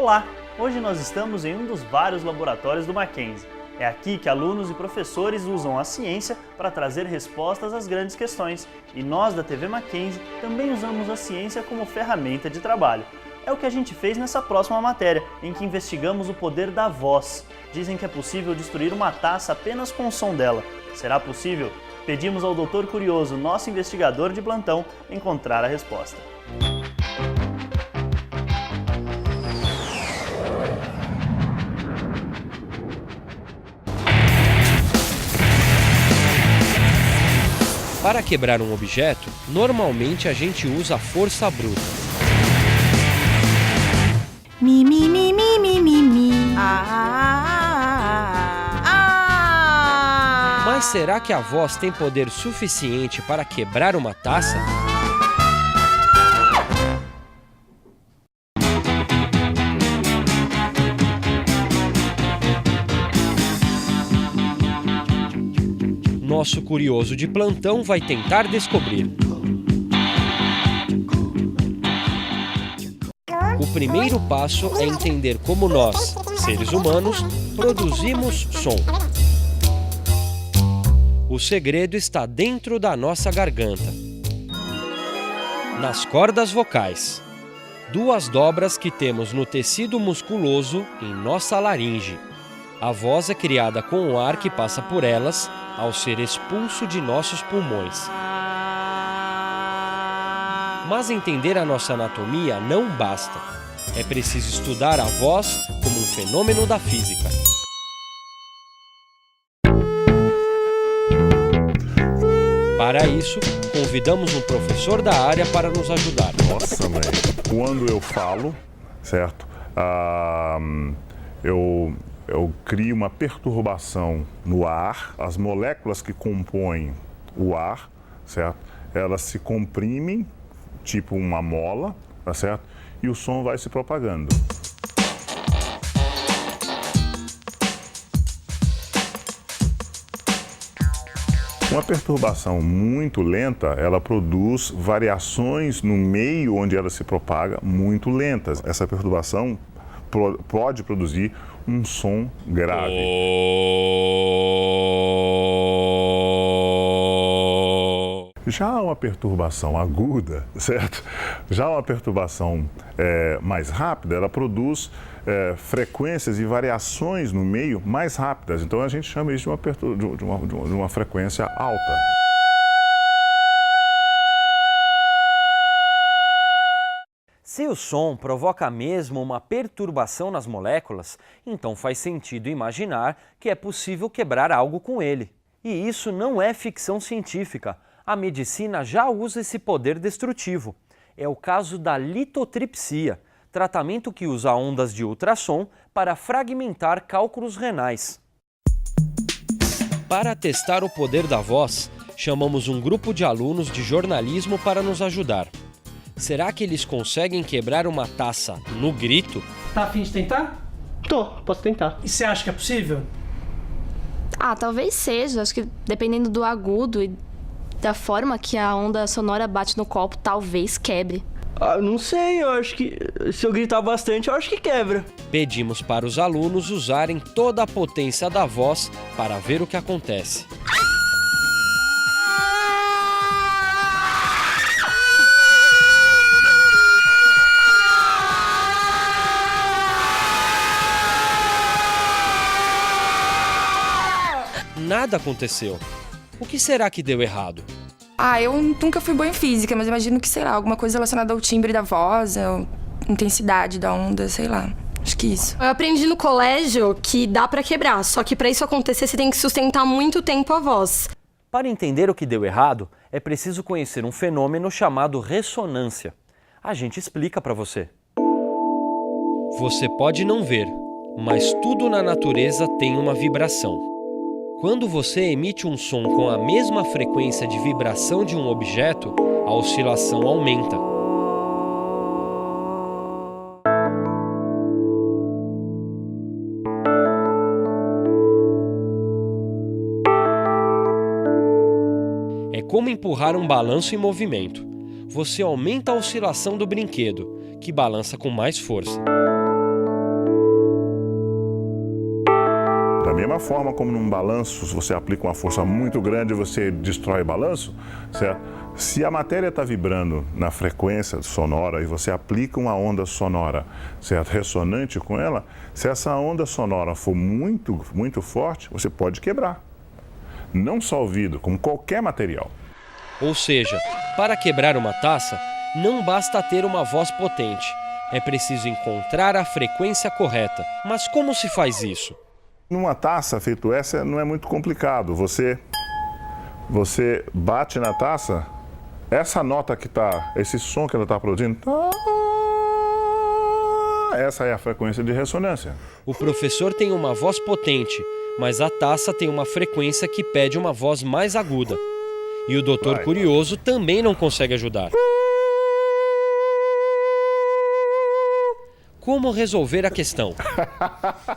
Olá! Hoje nós estamos em um dos vários laboratórios do Mackenzie. É aqui que alunos e professores usam a ciência para trazer respostas às grandes questões. E nós da TV Mackenzie também usamos a ciência como ferramenta de trabalho. É o que a gente fez nessa próxima matéria, em que investigamos o poder da voz. Dizem que é possível destruir uma taça apenas com o som dela. Será possível? Pedimos ao Doutor Curioso, nosso investigador de plantão, encontrar a resposta. Para quebrar um objeto, normalmente a gente usa a força bruta. Mi, mi, mi, mi, mi, mi, mi. Mas será que a voz tem poder suficiente para quebrar uma taça? Nosso curioso de plantão vai tentar descobrir. O primeiro passo é entender como nós, seres humanos, produzimos som. O segredo está dentro da nossa garganta, nas cordas vocais. Duas dobras que temos no tecido musculoso em nossa laringe. A voz é criada com o ar que passa por elas ao ser expulso de nossos pulmões. Mas entender a nossa anatomia não basta. É preciso estudar a voz como um fenômeno da física. Para isso, convidamos um professor da área para nos ajudar. Nossa, mãe, quando eu falo, certo? Eu crio uma perturbação no ar, as moléculas que compõem o ar, certo? Elas se comprimem, tipo uma mola, tá certo? E o som vai se propagando. Uma perturbação muito lenta, ela produz variações no meio onde ela se propaga muito lentas. Essa perturbação pode produzir um som grave. Já uma perturbação aguda, certo? Já uma perturbação mais rápida, ela produz frequências e variações no meio mais rápidas. Então a gente chama isso de uma frequência alta. Se o som provoca mesmo uma perturbação nas moléculas, então faz sentido imaginar que é possível quebrar algo com ele. E isso não é ficção científica. A medicina já usa esse poder destrutivo. É o caso da litotripsia, tratamento que usa ondas de ultrassom para fragmentar cálculos renais. Para testar o poder da voz, chamamos um grupo de alunos de jornalismo para nos ajudar. Será que eles conseguem quebrar uma taça no grito? Tá a fim de tentar? Tô, posso tentar. E você acha que é possível? Talvez seja. Acho que dependendo do agudo e da forma que a onda sonora bate no copo, talvez quebre. Não sei, eu acho que se eu gritar bastante, eu acho que quebra. Pedimos para os alunos usarem toda a potência da voz para ver o que acontece. Nada aconteceu. O que será que deu errado? Eu nunca fui boa em física, mas imagino que, sei lá, alguma coisa relacionada ao timbre da voz, a intensidade da onda, sei lá. Acho que isso. Eu aprendi no colégio que dá pra quebrar, só que pra isso acontecer você tem que sustentar muito tempo a voz. Para entender o que deu errado, é preciso conhecer um fenômeno chamado ressonância. A gente explica para você. Você pode não ver, mas tudo na natureza tem uma vibração. Quando você emite um som com a mesma frequência de vibração de um objeto, a oscilação aumenta. É como empurrar um balanço em movimento. Você aumenta a oscilação do brinquedo, que balança com mais força. Da mesma forma como num balanço, se você aplica uma força muito grande, você destrói o balanço, certo? Se a matéria está vibrando na frequência sonora e você aplica uma onda sonora, certo, ressonante com ela, se essa onda sonora for muito, muito forte, você pode quebrar. Não só o vidro, como qualquer material. Ou seja, para quebrar uma taça, não basta ter uma voz potente. É preciso encontrar a frequência correta. Mas como se faz isso? Numa taça feito essa não é muito complicado. Você bate na taça, essa nota que está, esse som que ela está produzindo, essa é a frequência de ressonância. O professor tem uma voz potente, mas a taça tem uma frequência que pede uma voz mais aguda. E o doutor Curioso também não consegue ajudar. Como resolver a questão?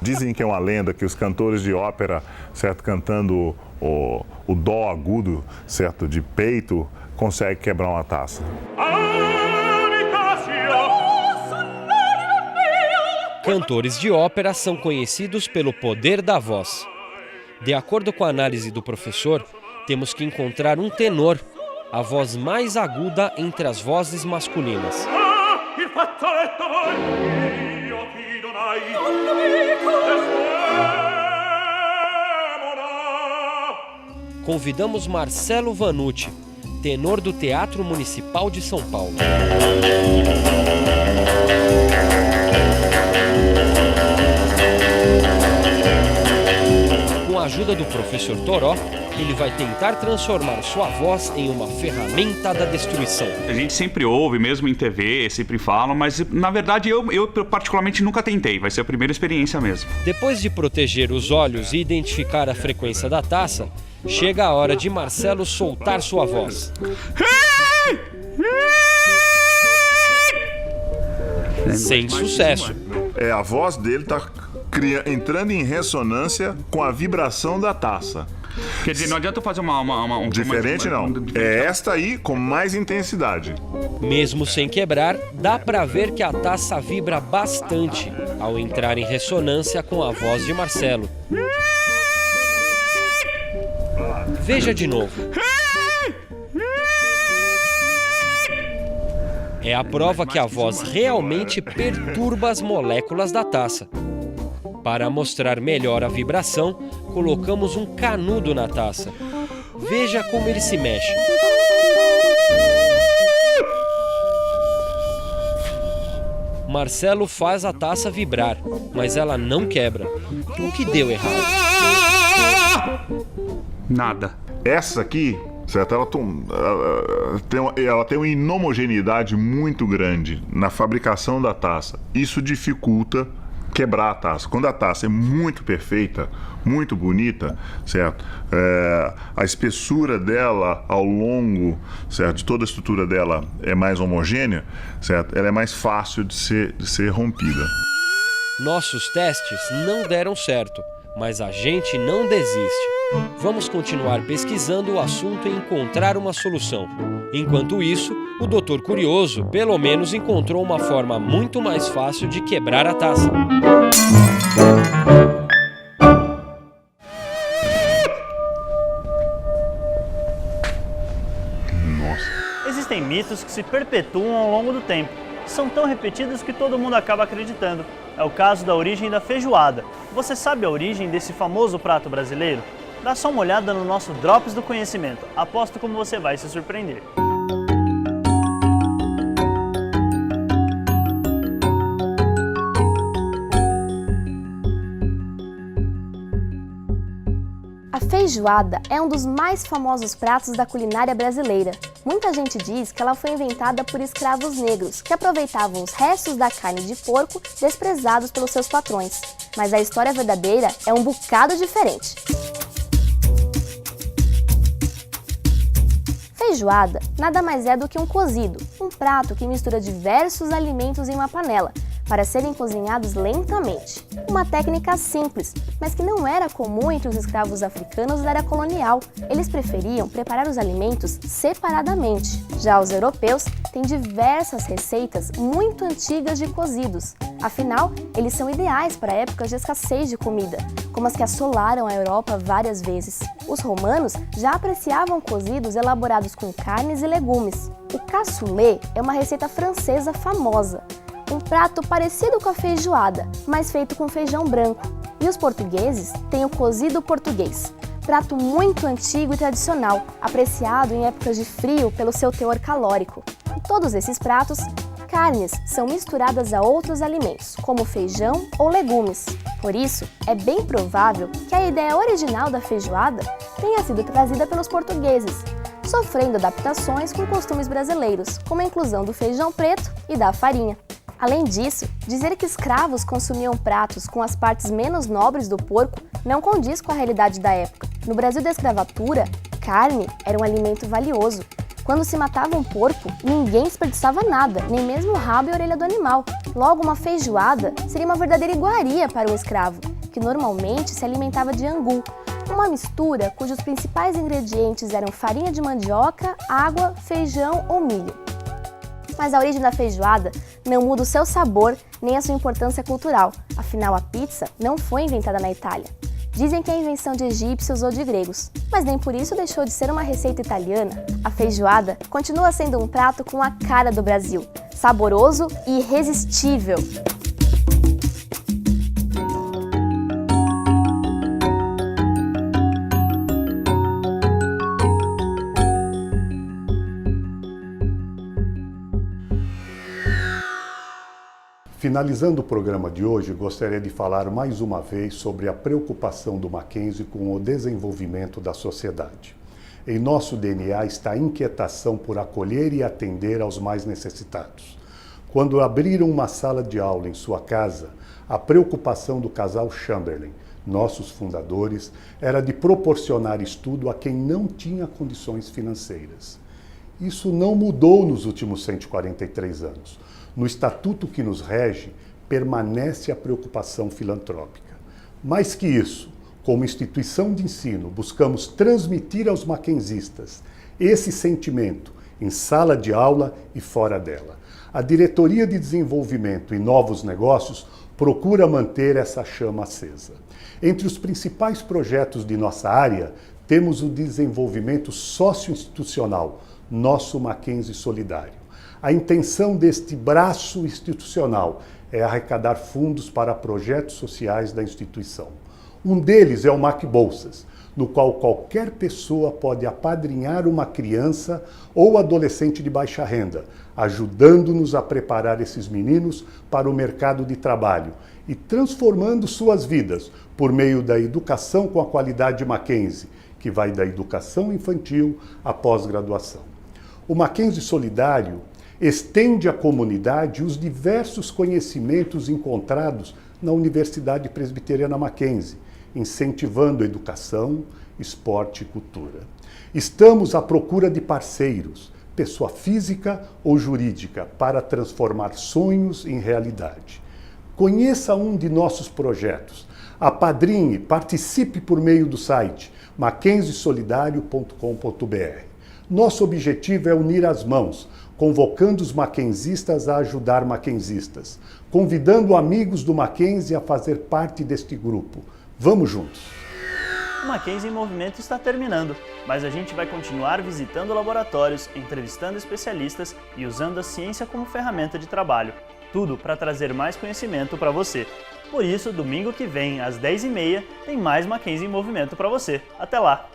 Dizem que é uma lenda que os cantores de ópera, certo, cantando o dó agudo, certo, de peito, conseguem quebrar uma taça. Cantores de ópera são conhecidos pelo poder da voz. De acordo com a análise do professor, temos que encontrar um tenor, a voz mais aguda entre as vozes masculinas. Convidamos Marcelo Vanucci, tenor do Teatro Municipal de São Paulo. Com a ajuda do professor Toró, ele vai tentar transformar sua voz em uma ferramenta da destruição. A gente sempre ouve, mesmo em TV, sempre falam, mas na verdade eu particularmente nunca tentei, vai ser a primeira experiência mesmo. Depois de proteger os olhos e identificar a frequência da taça, chega a hora de Marcelo soltar sua voz. Sem sucesso. A voz dele está entrando em ressonância com a vibração da taça. Quer dizer, não adianta fazer diferente não. É esta aí com mais intensidade. Mesmo sem quebrar, dá pra ver que a taça vibra bastante ao entrar em ressonância com a voz de Marcelo. Veja de novo. É a prova que a voz realmente perturba as moléculas da taça. Para mostrar melhor a vibração, colocamos um canudo na taça. Veja como ele se mexe. Marcelo faz a taça vibrar, mas ela não quebra. O que deu errado? Nada. Essa aqui, certo? Ela tem uma inhomogeneidade muito grande na fabricação da taça. Isso dificulta quebrar a taça. Quando a taça é muito perfeita, muito bonita, certo? A espessura dela ao longo, certo? De toda a estrutura dela é mais homogênea, certo? Ela é mais fácil de ser rompida. Nossos testes não deram certo, mas a gente não desiste. Vamos continuar pesquisando o assunto e encontrar uma solução. Enquanto isso, o Doutor Curioso pelo menos encontrou uma forma muito mais fácil de quebrar a taça. Existem mitos que se perpetuam ao longo do tempo. São tão repetidos que todo mundo acaba acreditando. É o caso da origem da feijoada. Você sabe a origem desse famoso prato brasileiro? Dá só uma olhada no nosso Drops do Conhecimento. Aposto como você vai se surpreender. A feijoada é um dos mais famosos pratos da culinária brasileira. Muita gente diz que ela foi inventada por escravos negros, que aproveitavam os restos da carne de porco desprezados pelos seus patrões. Mas a história verdadeira é um bocado diferente. Feijoada nada mais é do que um cozido, um prato que mistura diversos alimentos em uma panela, para serem cozinhados lentamente. Uma técnica simples, mas que não era comum entre os escravos africanos da era colonial. Eles preferiam preparar os alimentos separadamente. Já os europeus têm diversas receitas muito antigas de cozidos. Afinal, eles são ideais para épocas de escassez de comida, como as que assolaram a Europa várias vezes. Os romanos já apreciavam cozidos elaborados com carnes e legumes. O cassoulet é uma receita francesa famosa, um prato parecido com a feijoada, mas feito com feijão branco. E os portugueses têm o cozido português, prato muito antigo e tradicional, apreciado em épocas de frio pelo seu teor calórico. Em todos esses pratos, carnes são misturadas a outros alimentos, como feijão ou legumes. Por isso, é bem provável que a ideia original da feijoada tenha sido trazida pelos portugueses, sofrendo adaptações com costumes brasileiros, como a inclusão do feijão preto e da farinha. Além disso, dizer que escravos consumiam pratos com as partes menos nobres do porco não condiz com a realidade da época. No Brasil da escravatura, carne era um alimento valioso. Quando se matava um porco, ninguém desperdiçava nada, nem mesmo o rabo e a orelha do animal. Logo, uma feijoada seria uma verdadeira iguaria para um escravo, que normalmente se alimentava de angu, uma mistura cujos principais ingredientes eram farinha de mandioca, água, feijão ou milho. Mas a origem da feijoada não muda o seu sabor nem a sua importância cultural, afinal a pizza não foi inventada na Itália. Dizem que é invenção de egípcios ou de gregos, mas nem por isso deixou de ser uma receita italiana. A feijoada continua sendo um prato com a cara do Brasil, saboroso e irresistível. Finalizando o programa de hoje, gostaria de falar mais uma vez sobre a preocupação do Mackenzie com o desenvolvimento da sociedade. Em nosso DNA está a inquietação por acolher e atender aos mais necessitados. Quando abriram uma sala de aula em sua casa, a preocupação do casal Chamberlain, nossos fundadores, era de proporcionar estudo a quem não tinha condições financeiras. Isso não mudou nos últimos 143 anos. No estatuto que nos rege, permanece a preocupação filantrópica. Mais que isso, como instituição de ensino, buscamos transmitir aos mackenzistas esse sentimento em sala de aula e fora dela. A Diretoria de Desenvolvimento e Novos Negócios procura manter essa chama acesa. Entre os principais projetos de nossa área, temos o desenvolvimento socioinstitucional, nosso Mackenzie Solidário. A intenção deste braço institucional é arrecadar fundos para projetos sociais da instituição. Um deles é o Mac Bolsas, no qual qualquer pessoa pode apadrinhar uma criança ou adolescente de baixa renda, ajudando-nos a preparar esses meninos para o mercado de trabalho e transformando suas vidas por meio da educação com a qualidade Mackenzie, que vai da educação infantil à pós-graduação. O Mackenzie Solidário estende à comunidade os diversos conhecimentos encontrados na Universidade Presbiteriana Mackenzie, incentivando educação, esporte e cultura. Estamos à procura de parceiros, pessoa física ou jurídica, para transformar sonhos em realidade. Conheça um de nossos projetos. Apadrinhe, participe por meio do site mackenziesolidario.com.br. Nosso objetivo é unir as mãos, convocando os mackenzistas a ajudar mackenzistas, convidando amigos do Mackenzie a fazer parte deste grupo. Vamos juntos! O Mackenzie em Movimento está terminando, mas a gente vai continuar visitando laboratórios, entrevistando especialistas e usando a ciência como ferramenta de trabalho. Tudo para trazer mais conhecimento para você. Por isso, domingo que vem, às 10h30, tem mais Mackenzie em Movimento para você. Até lá!